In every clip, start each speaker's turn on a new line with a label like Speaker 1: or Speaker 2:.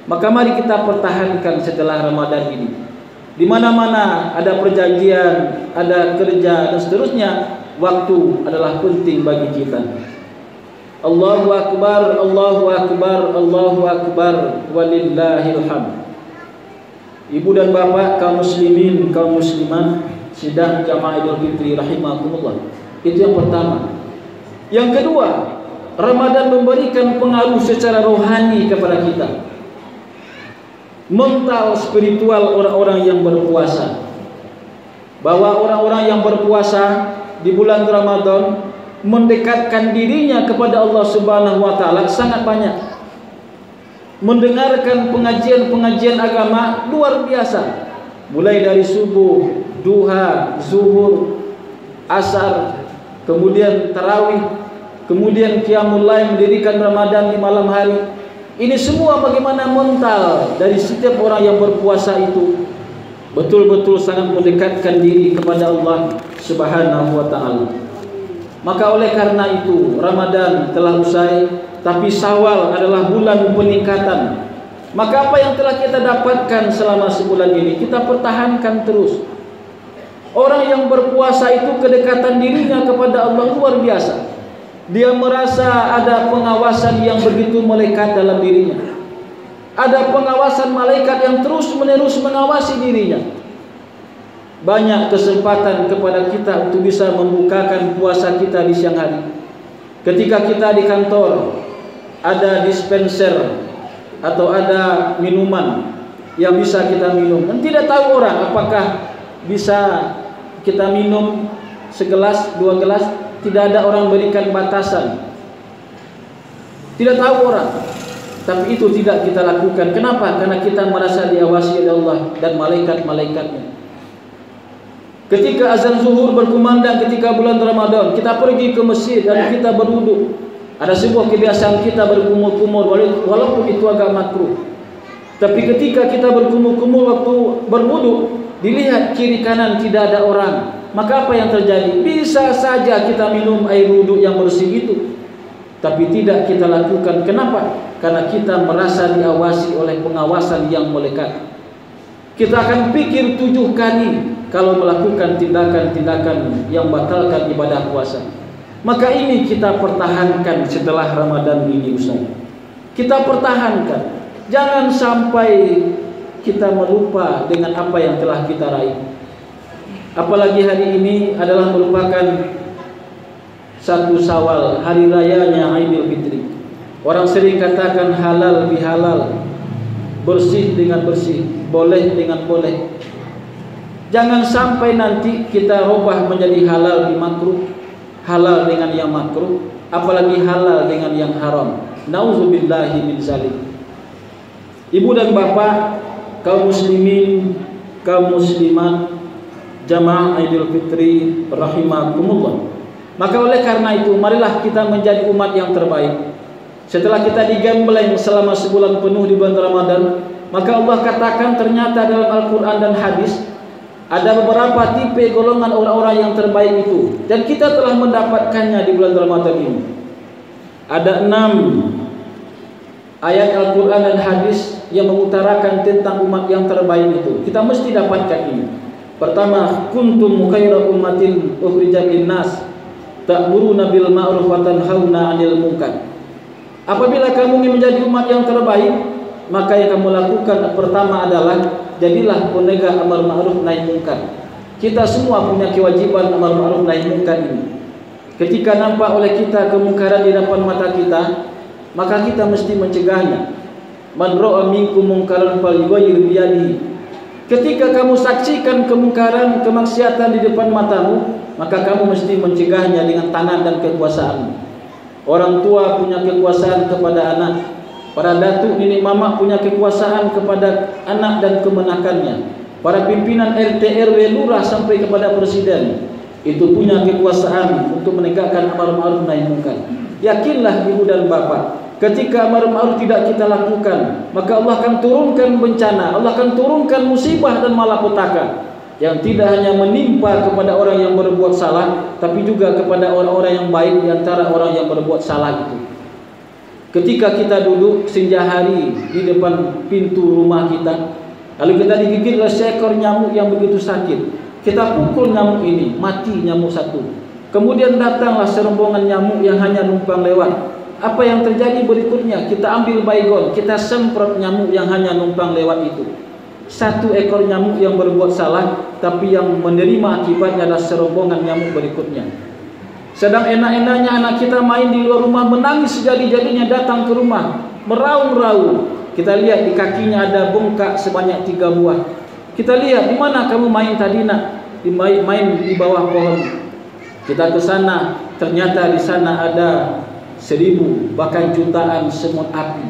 Speaker 1: Maka mari kita pertahankan setelah Ramadan ini. Di mana-mana ada perjanjian, ada kerja dan seterusnya, waktu adalah penting bagi kita. Allahu Akbar, Allahu Akbar, Allahu Akbar, walillahil hamd. Ibu dan bapak, kaum muslimin, kaum muslimat, sidang jamaah Idul Fitri rahimakumullah. Itu yang pertama. Yang kedua, Ramadan memberikan pengaruh secara rohani kepada kita. Mental spiritual orang-orang yang berpuasa, bahwa orang-orang yang berpuasa di bulan Ramadan mendekatkan dirinya kepada Allah Subhanahu wa taala sangat banyak. Mendengarkan pengajian-pengajian agama luar biasa, mulai dari subuh, duha, zuhur, asar, kemudian tarawih, kemudian qiyamul lail, mendirikan Ramadan di malam hari. Ini semua bagaimana mental dari setiap orang yang berpuasa itu betul-betul sangat mendekatkan diri kepada Allah Subhanahu wa taala. Maka oleh karena itu Ramadan telah usai, tapi Syawal adalah bulan peningkatan. Maka apa yang telah kita dapatkan selama sebulan ini kita pertahankan terus. Orang yang berpuasa itu kedekatan dirinya kepada Allah luar biasa. Dia merasa ada pengawasan yang begitu melekat dalam dirinya. Ada pengawasan malaikat yang terus-menerus mengawasi dirinya. Banyak kesempatan kepada kita untuk bisa membukakan puasa kita di siang hari. Ketika kita di kantor, ada dispenser atau ada minuman yang bisa kita minum. Dan tidak tahu orang apakah bisa kita minum segelas, 2 gelas. Tidak ada orang berikan batasan. Tidak tahu orang. Tapi itu tidak kita lakukan. Kenapa? Karena kita merasa diawasi oleh Allah dan malaikat-malaikatnya. Ketika azan zuhur berkumandang ketika bulan Ramadan, kita pergi ke masjid dan kita berwudu. Ada sebuah kebiasaan kita berkumur-kumur walaupun itu agak makruh. Tapi ketika kita berkumur-kumur waktu berwudu, dilihat kiri kanan tidak ada orang. Maka apa yang terjadi? Bisa saja kita minum air wudhu yang bersih itu, tapi tidak kita lakukan. Kenapa? Karena kita merasa diawasi oleh pengawasan yang melekat. Kita akan pikir 7 kali kalau melakukan tindakan-tindakan yang batalkan ibadah puasa. Maka ini kita pertahankan setelah Ramadan ini usai. Kita pertahankan. Jangan sampai kita melupa dengan apa yang telah kita raih. Apalagi hari ini adalah merupakan 1 Syawal, hari rayanya Idul Fitri. Orang sering katakan halal bihalal, bersih dengan bersih, boleh dengan boleh. Jangan sampai nanti kita rubah menjadi halal di makruh, halal dengan yang makruh, apalagi halal dengan yang haram. Nauzubillahi min zalik. Ibu dan bapak, kaum muslimin, kaum muslimat, jamaah Idul Fitri rahimakumullah. Maka oleh karena itu marilah kita menjadi umat yang terbaik. Setelah kita digembleng selama sebulan penuh di bulan Ramadan, maka Allah katakan ternyata dalam Al-Quran dan hadis ada beberapa tipe golongan orang-orang yang terbaik itu, dan kita telah mendapatkannya di bulan Ramadan ini. Ada 6 ayat Al-Quran dan hadis yang mengutarakan tentang umat yang terbaik itu. Kita mesti dapatkan ini. Pertama, kuntum khairu ummatin ukhrijat linnas ta'muruna bil ma'ruf wa tanhauna 'anil munkar. Apabila kamu ingin menjadi umat yang terbaik, maka yang kamu lakukan pertama adalah jadilah penegak amar ma'ruf nahi munkar. Kita semua punya kewajiban amar ma'ruf nahi munkar ini. Ketika nampak oleh kita kemungkaran di depan mata kita, maka kita mesti mencegahnya. Man ra'a minkum munkaran falyughayyir bi yadihi. Ketika kamu saksikan kemungkaran, kemaksiatan di depan matamu, maka kamu mesti mencegahnya dengan tangan dan kekuasaanmu. Orang tua punya kekuasaan kepada anak. Para datuk, nenek, mama punya kekuasaan kepada anak dan kemenakannya. Para pimpinan RT, RW, lurah sampai kepada presiden itu punya kekuasaan untuk menegakkan amar ma'ruf nahi munkar. Yakinlah ibu dan bapak, ketika amar ma'ruf tidak kita lakukan, maka Allah akan turunkan bencana, Allah akan turunkan musibah dan malapetaka yang tidak hanya menimpa kepada orang yang berbuat salah, tapi juga kepada orang-orang yang baik di antara orang yang berbuat salah itu. Ketika kita duduk senja hari di depan pintu rumah kita, lalu kita digigit oleh seekor nyamuk yang begitu sakit, kita pukul nyamuk ini, mati nyamuk satu. Kemudian datanglah serombongan nyamuk yang hanya numpang lewat. Apa yang terjadi berikutnya? Kita ambil baygon, kita semprot nyamuk yang hanya numpang lewat itu. Satu ekor nyamuk yang berbuat salah, tapi yang menerima akibatnya adalah serombongan nyamuk berikutnya. Sedang enak-enaknya anak kita main di luar rumah, menangis sejadi-jadinya datang ke rumah, meraung-raung. Kita lihat di kakinya ada bengkak sebanyak 3 buah. Kita lihat, di mana kamu main tadi nak? Main di bawah pohon. Kita ke sana, ternyata di sana ada 1000 bahkan jutaan semut api.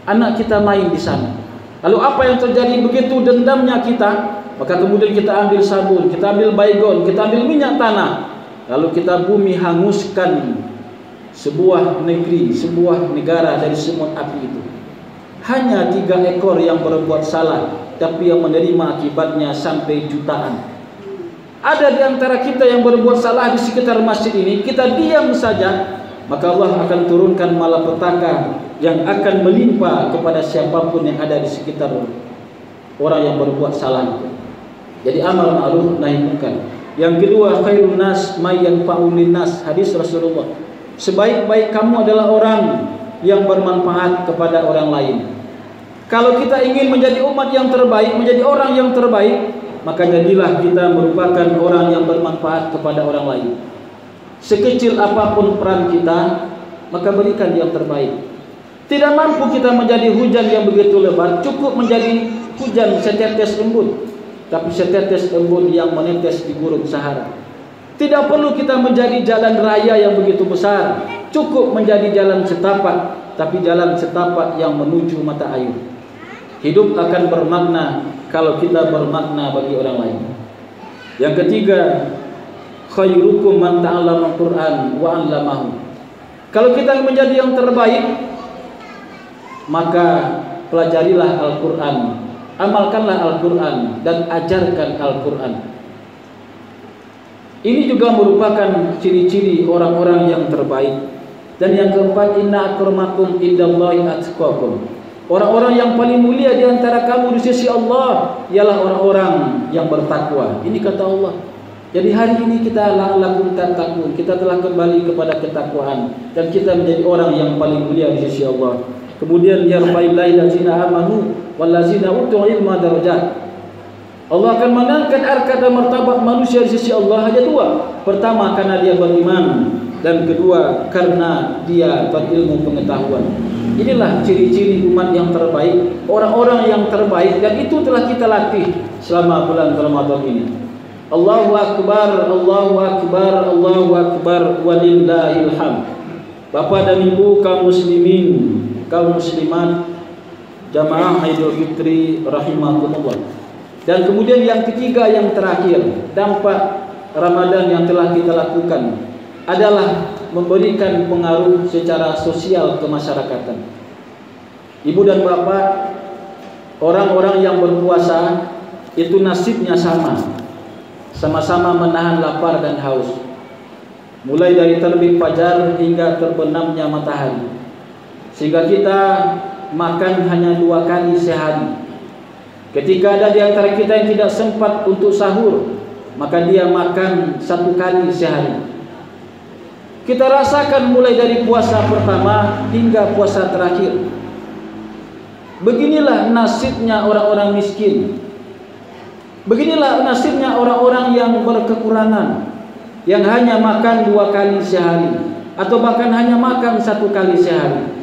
Speaker 1: Anak kita main di sana. Lalu apa yang terjadi? Begitu dendamnya kita, maka kemudian kita ambil sabun, kita ambil baygon, kita ambil minyak tanah, lalu kita bumi hanguskan sebuah negeri, sebuah negara dari semut api itu. Hanya 3 ekor yang berbuat salah, tapi yang menerima akibatnya sampai jutaan. Ada di antara kita yang berbuat salah di sekitar masjid ini, kita diam saja, maka Allah akan turunkan malapetaka yang akan menimpa kepada siapapun yang ada di sekitar orang yang berbuat salah itu. Jadi amal ma'ruf nahi munkar. Yang kedua, khairun nas may yanfa'u linnas, hadis Rasulullah. Sebaik-baik kamu adalah orang yang bermanfaat kepada orang lain. Kalau kita ingin menjadi umat yang terbaik, menjadi orang yang terbaik, maka jadilah kita merupakan orang yang bermanfaat kepada orang lain. Sekecil apapun peran kita, maka berikan yang terbaik. Tidak mampu kita menjadi hujan yang begitu lebat, cukup menjadi hujan setetes embun, tapi setetes embun yang menetes di gurun Sahara. Tidak perlu kita menjadi jalan raya yang begitu besar, cukup menjadi jalan setapak, tapi jalan setapak yang menuju mata air. Hidup akan bermakna kalau kita bermakna bagi orang lain. Yang ketiga, khairukum man ta'allama al-Qur'an wa 'allamahu. Kalau kita menjadi yang terbaik, maka pelajarilah Al-Qur'an, amalkanlah Al-Qur'an dan ajarkan Al-Qur'an. Ini juga merupakan ciri-ciri orang-orang yang terbaik. Dan yang keempat, inna akramakum indallahi atqakum. Orang-orang yang paling mulia di antara kamu di sisi Allah ialah orang-orang yang bertakwa. Ini kata Allah. Jadi hari ini kita lakum tattaqun, kita telah kembali kepada ketakwaan dan kita menjadi orang yang paling mulia di sisi Allah. Kemudian yarfa'il ladzina amanu wal ladzina utul ilma darajat. Allah akan mengangkat harkat dan martabat manusia di sisi Allah hanya 2. Pertama, karena dia beriman, dan kedua, karena dia berilmu pengetahuan. Inilah ciri-ciri umat yang terbaik, orang-orang yang terbaik, dan itu telah kita latih selama bulan Ramadan ini. Allahu akbar, Allahu akbar, Allahu akbar, walillahil hamd. Bapak dan Ibu kaum muslimin, kaum muslimat, jamaah Idul Fitri rahimakumullah. Dan kemudian yang ketiga, yang terakhir, dampak Ramadan yang telah kita lakukan adalah memberikan pengaruh secara sosial kemasyarakatan. Ibu dan bapak, orang-orang yang berpuasa itu nasibnya sama-sama menahan lapar dan haus, mulai dari terbit fajar hingga terbenamnya matahari, sehingga kita makan hanya 2 kali sehari. Ketika ada di antara kita yang tidak sempat untuk sahur, maka dia makan 1 kali sehari. Kita rasakan mulai dari puasa pertama hingga puasa terakhir. Beginilah nasibnya orang-orang miskin. Beginilah nasibnya orang-orang yang berkekurangan, yang hanya makan 2 kali sehari, atau bahkan hanya makan 1 kali sehari.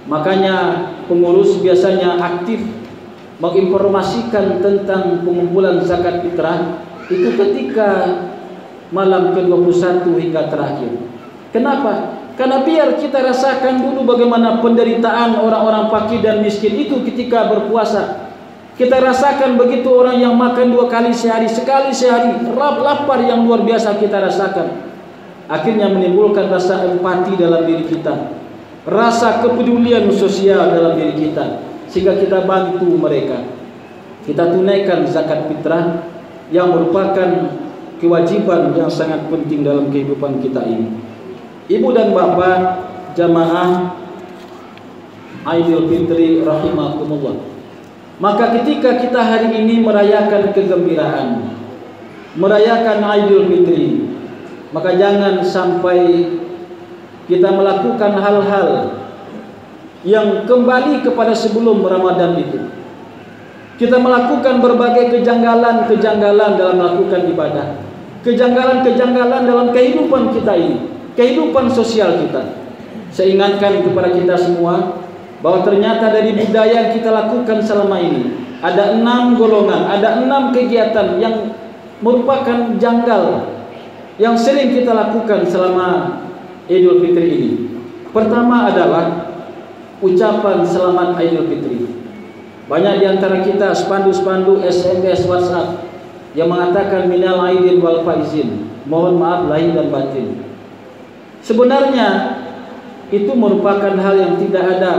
Speaker 1: Makanya pengurus biasanya aktif menginformasikan tentang pengumpulan zakat fitrah itu ketika malam ke-21 hingga terakhir. Kenapa? Karena biar kita rasakan dulu bagaimana penderitaan orang-orang fakir dan miskin itu ketika berpuasa. Kita rasakan begitu orang yang makan 2 kali sehari, sekali sehari, lapar yang luar biasa kita rasakan. Akhirnya menimbulkan rasa empati dalam diri kita, rasa kepedulian sosial dalam diri kita, sehingga kita bantu mereka. Kita tunaikan zakat fitrah yang merupakan kewajiban yang sangat penting dalam kehidupan kita ini. Ibu dan bapak, jamaah Aidil Fitri rahimakumullah. Maka ketika kita hari ini merayakan kegembiraan, merayakan Aidil Fitri, maka jangan sampai kita melakukan hal-hal yang kembali kepada sebelum Ramadan itu. Kita melakukan berbagai kejanggalan-kejanggalan dalam melakukan ibadah, kejanggalan-kejanggalan dalam kehidupan kita ini, kehidupan sosial kita. Saya ingatkan kepada kita semua bahwa ternyata dari budaya yang kita lakukan selama ini ada 6 golongan, ada 6 kegiatan yang merupakan janggal yang sering kita lakukan selama Idul Fitri ini. Pertama adalah ucapan selamat Idul Fitri. Banyak di antara kita spanduk-spanduk, SMS, WhatsApp yang mengatakan minal aidin wal faizin, mohon maaf lahir dan batin. Sebenarnya itu merupakan hal yang tidak ada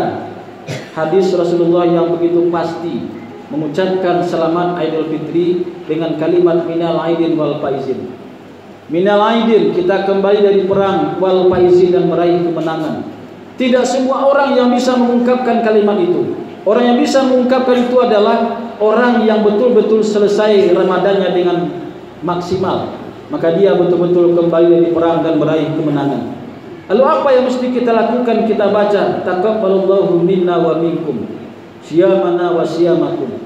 Speaker 1: hadis Rasulullah yang begitu pasti mengucapkan selamat Idul Fitri dengan kalimat minal aidin wal faizin. Minal aidin, kita kembali dari perang, wal faizin, dan meraih kemenangan. Tidak semua orang yang bisa mengungkapkan kalimat itu. Orang yang bisa mengungkapkan itu adalah orang yang betul-betul selesai Ramadannya dengan maksimal. Maka dia betul-betul kembali dari perang dan meraih kemenangan. Lalu apa yang mesti kita lakukan? Kita baca taqabbalallahu minna wa minkum siyamana wa siyamakum.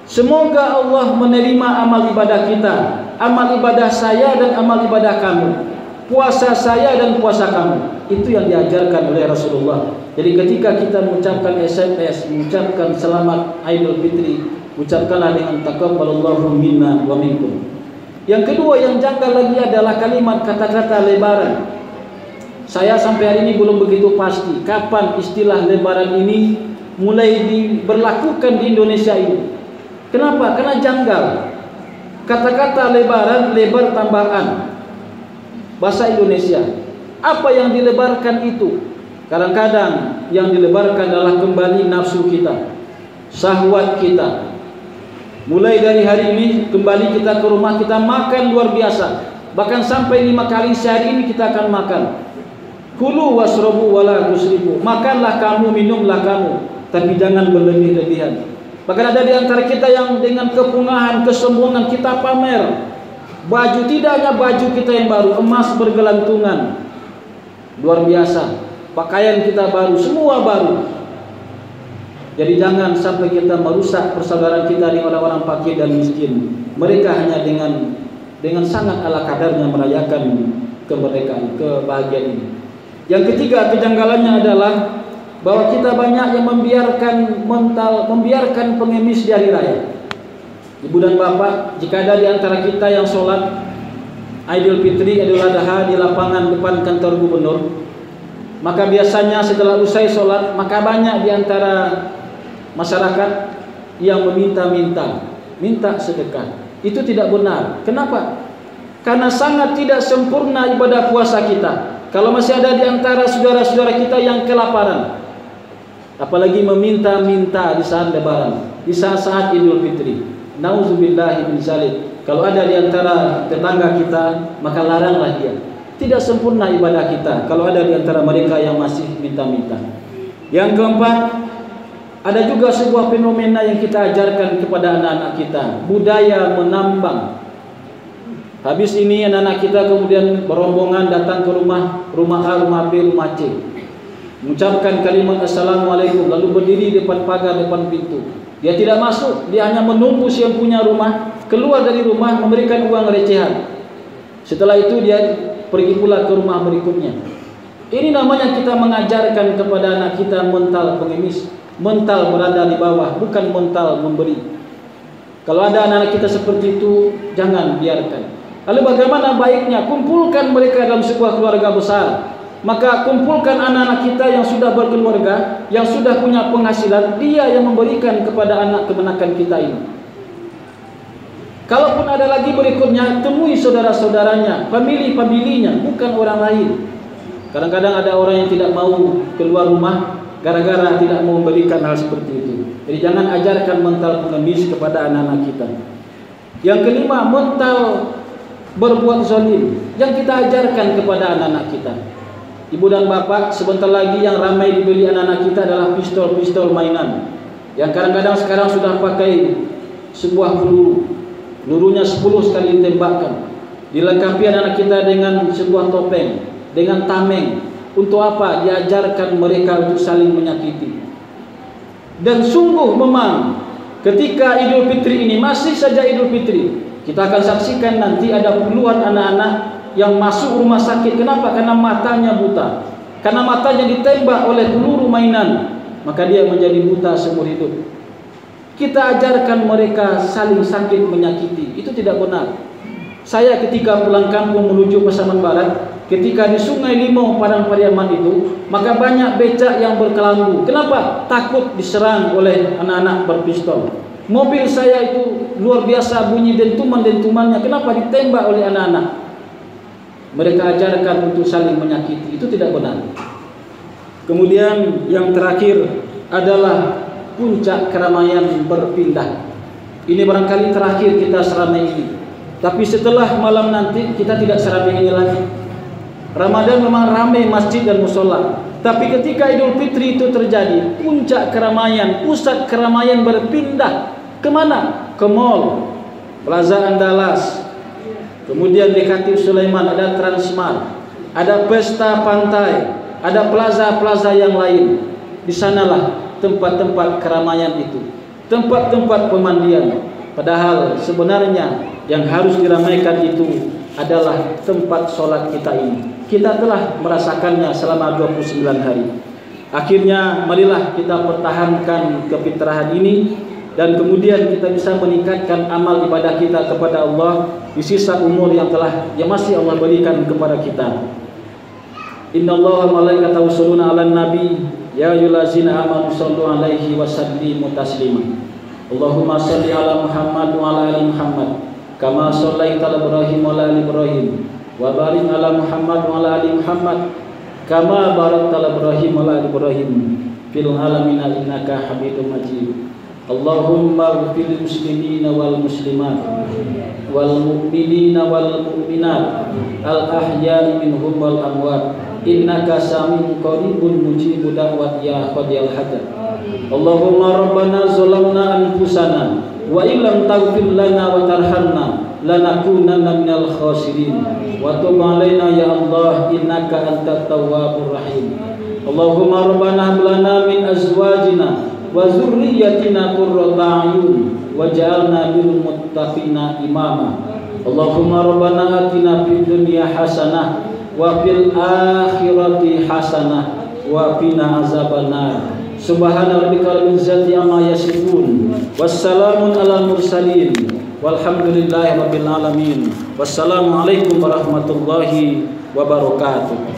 Speaker 1: Semoga Allah menerima amal ibadah kita, amal ibadah saya dan amal ibadah kamu, puasa saya dan puasa kamu. Itu yang diajarkan oleh Rasulullah. Jadi ketika kita mengucapkan SMS, mengucapkan selamat Idul Fitri, ucapkanlah dengan taqabbalallahu minna wa minkum. Yang kedua yang janggal lagi adalah kalimat kata-kata lebaran. Saya sampai hari ini belum begitu pasti kapan istilah lebaran ini mulai diberlakukan di Indonesia ini. Kenapa? Karena janggal. Kata-kata lebaran, lebar tambahan bahasa Indonesia. Apa yang dilebarkan itu? Kadang-kadang yang dilebarkan adalah kembali nafsu kita, syahwat kita. Mulai dari hari ini kembali kita ke rumah, kita makan luar biasa. Bahkan sampai 5 kali sehari ini kita akan makan. Kulu wasrobu wala tusrifu. Makanlah kamu, minumlah kamu, tapi jangan berlebih-lebihan. Bahkan ada di antara kita yang dengan kepungahan, kesombongan kita pamer baju, tidak hanya baju kita yang baru, emas bergelantungan, luar biasa. Pakaian kita baru, semua baru. Jadi jangan sampai kita merusak persaudaraan kita dengan orang-orang fakir dan miskin. Mereka hanya dengan sangat ala kadarnya merayakan kemerdekaan, kebahagiaan ini. Yang ketiga kejanggalannya adalah bahwa kita banyak yang membiarkan pengemis di hari raya. Ibu dan bapak, jika ada di antara kita yang sholat Idul Fitri, Idul Adha di lapangan depan kantor gubernur, maka biasanya setelah usai sholat, maka banyak di antara masyarakat yang minta sedekah. Itu tidak benar. Kenapa? Karena sangat tidak sempurna ibadah puasa kita kalau masih ada di antara saudara-saudara kita yang kelaparan, apalagi meminta-minta di saat lebaran, di saat Idul Fitri. Nauzubillahi min dzalik. Kalau ada di antara tetangga kita, maka laranglah dia. Tidak sempurna ibadah kita kalau ada di antara mereka yang masih minta-minta. Yang keempat, ada juga sebuah fenomena yang kita ajarkan kepada anak-anak kita, budaya menambang. Habis ini anak-anak kita kemudian berombongan datang ke rumah A, rumah B, rumah C, mengucapkan kalimat assalamualaikum, lalu berdiri depan pagar, depan pintu. Dia tidak masuk, dia hanya menunggu si yang punya rumah keluar dari rumah memberikan uang recehan. Setelah itu dia pergi pula ke rumah berikutnya. Ini namanya kita mengajarkan kepada anak kita mental pengemis, mental berada di bawah, bukan mental memberi. Kalau ada anak-anak kita seperti itu, jangan biarkan. Lalu bagaimana baiknya? Kumpulkan mereka dalam sebuah keluarga besar. Maka kumpulkan anak-anak kita yang sudah berkeluarga, yang sudah punya penghasilan, dia yang memberikan kepada anak kemenakan kita ini. Kalaupun ada lagi berikutnya, temui saudara-saudaranya, famili-familinya, bukan orang lain. Kadang-kadang ada orang yang tidak mau keluar rumah gara-gara tidak mau memberikan hal seperti itu. Jadi jangan ajarkan mental pengemis kepada anak-anak kita. Yang kelima, mental berbuat zalim yang kita ajarkan kepada anak-anak kita. Ibu dan bapak, sebentar lagi yang ramai dibeli anak-anak kita adalah pistol-pistol mainan, yang kadang-kadang sekarang sudah pakai sebuah peluru. Pelurunya 10 sekali ditembakkan. Dilengkapi anak-anak kita dengan sebuah topeng, dengan tameng. Untuk apa? Diajarkan mereka untuk saling menyakiti. Dan sungguh memang ketika Idul Fitri ini, masih saja Idul Fitri, kita akan saksikan nanti ada puluhan anak-anak yang masuk rumah sakit. Kenapa? Karena matanya buta. Karena matanya ditembak oleh peluru mainan, maka dia menjadi buta seumur hidup. Kita ajarkan mereka saling sakit menyakiti. Itu tidak benar. Saya ketika pulang kampung menuju Pasaman Barat, ketika di Sungai Limau Padang Pariaman itu, maka banyak becak yang berkelambu. Kenapa? Takut diserang oleh anak-anak berpistol. Mobil saya itu luar biasa bunyi dentuman-dentumannya. Kenapa? Ditembak oleh anak-anak. Mereka ajarkan untuk saling menyakiti. Itu tidak benar. Kemudian yang terakhir adalah puncak keramaian berpindah. Ini barangkali terakhir kita seramai ini. Tapi setelah malam nanti kita tidak seramai ini lagi. Ramadan memang ramai masjid dan musola. Tapi ketika Idul Fitri itu terjadi, puncak keramaian, pusat keramaian berpindah. Kemana? Ke mall, Plaza Andalas. Kemudian di Khatib Sulaiman ada Transmart, ada pesta pantai, ada plaza-plaza yang lain. Di sanalah tempat-tempat keramaian itu, tempat-tempat pemandian. Padahal sebenarnya yang harus diramaikan itu adalah tempat sholat kita ini. Kita telah merasakannya selama 29 hari. Akhirnya marilah kita pertahankan kefitrahan ini, dan kemudian kita bisa meningkatkan amal ibadah kita kepada Allah di sisa umur yang masih Allah berikan kepada kita. Innallaha wa malaikatahu yusholluna 'alan nabi ya ayyuhallazina amanu shollu 'alaihi wa sallimu taslima. Allahumma shalli 'ala Muhammad wa 'ala ali Muhammad kama shallaita 'ala Ibrahim wa 'ala ali Ibrahim wa barik 'ala Muhammad wa 'ala ali Muhammad kama barakta 'ala Ibrahim wa 'ala ali Ibrahim fil alamin innaka Hamidum Majid. Allahumma ighfir lil muslimina wal muslimat wal mu'minina wal mu'minat al ahya'i minhum wal amwat innaka sami'un qaribun mujibud da'wat ya qadiyal hajat. Allahumma rabbana zalamna anfusana wa illam taghfir lana wa tarhamna lanakunanna minal khasirin wa tub 'alaina ya Allah innaka antat tawwabur rahim. Allahumma rabbana hab lana min azwajina wa zurriyyatina qurrata a'yun waj'alna lil muttaqina imama. Allahumma rabbana atina fid dunya hasanah wa fil akhirati hasanah wa qina azabannar. Subhana rabbika rabbil izzati amma yasifun wassalamun alal mursalin walhamdulillahi rabbil alamin. Wassalamu alaikum warahmatullahi wabarakatuh.